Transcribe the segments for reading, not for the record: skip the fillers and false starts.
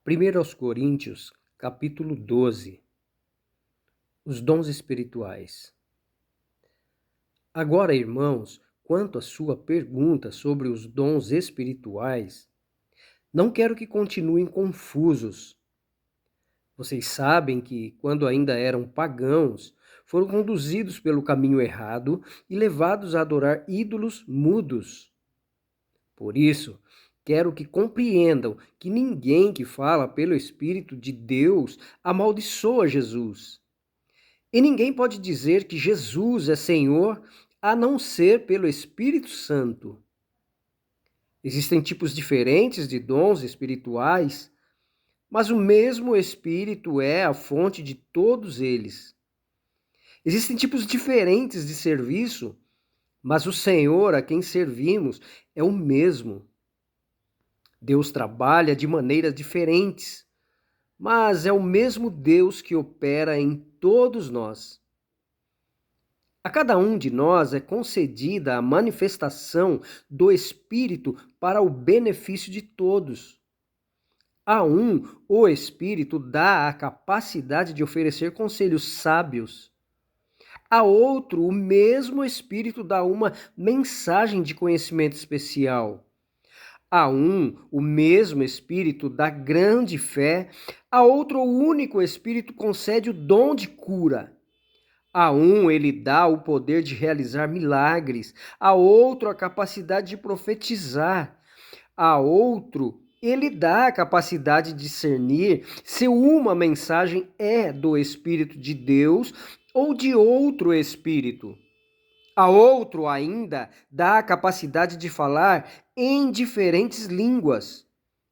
1 aos Coríntios, capítulo 12. Os dons espirituais. Agora, irmãos, quanto à sua pergunta sobre os dons espirituais, não quero que continuem confusos. Vocês sabem que, quando ainda eram pagãos, foram conduzidos pelo caminho errado e levados a adorar ídolos mudos. Por isso, quero que compreendam que ninguém que fala pelo Espírito de Deus amaldiçoa Jesus. E ninguém pode dizer que Jesus é Senhor a não ser pelo Espírito Santo. Existem tipos diferentes de dons espirituais, mas o mesmo Espírito é a fonte de todos eles. Existem tipos diferentes de serviço, mas o Senhor a quem servimos é o mesmo. Deus trabalha de maneiras diferentes, mas é o mesmo Deus que opera em todos nós. A cada um de nós é concedida a manifestação do Espírito para o benefício de todos. A um, o Espírito dá a capacidade de oferecer conselhos sábios. A outro, o mesmo Espírito dá uma mensagem de conhecimento especial. A um, o mesmo Espírito dá grande fé. A outro, o único Espírito concede o dom de cura. A um, ele dá o poder de realizar milagres. A outro, a capacidade de profetizar. A outro, ele dá a capacidade de discernir se uma mensagem é do Espírito de Deus ou de outro Espírito. A outro ainda dá a capacidade de falar em diferentes línguas,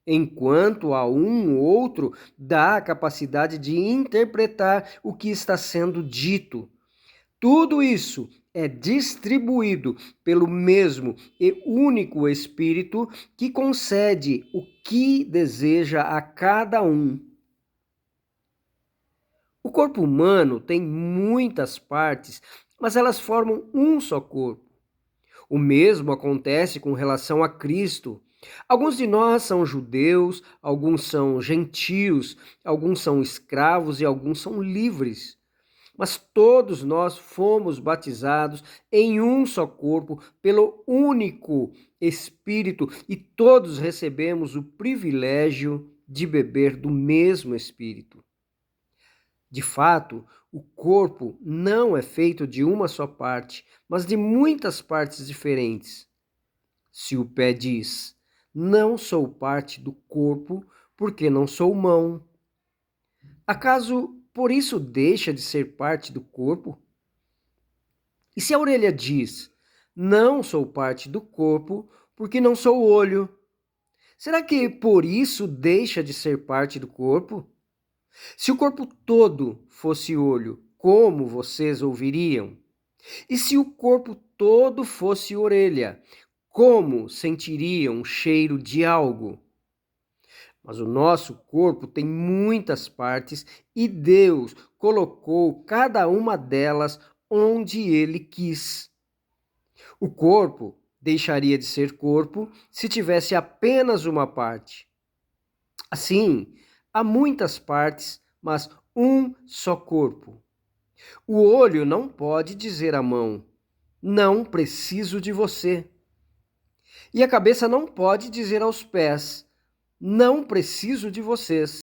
enquanto a um outro dá a capacidade de interpretar o que está sendo dito. Tudo isso é distribuído pelo mesmo e único Espírito que concede o que deseja a cada um. O corpo humano tem muitas partes, mas elas formam um só corpo. O mesmo acontece com relação a Cristo. Alguns de nós são judeus, alguns são gentios, alguns são escravos e alguns são livres. Mas todos nós fomos batizados em um só corpo pelo único Espírito e todos recebemos o privilégio de beber do mesmo Espírito. De fato, o corpo não é feito de uma só parte, mas de muitas partes diferentes. Se o pé diz, não sou parte do corpo, porque não sou mão, acaso por isso deixa de ser parte do corpo? E se a orelha diz, não sou parte do corpo, porque não sou olho, será que por isso deixa de ser parte do corpo? Se o corpo todo fosse olho, como vocês ouviriam? E se o corpo todo fosse orelha, como sentiriam o cheiro de algo? Mas o nosso corpo tem muitas partes e Deus colocou cada uma delas onde Ele quis. O corpo deixaria de ser corpo se tivesse apenas uma parte. Assim, há muitas partes, mas um só corpo. O olho não pode dizer à mão, não preciso de você. E a cabeça não pode dizer aos pés, não preciso de vocês.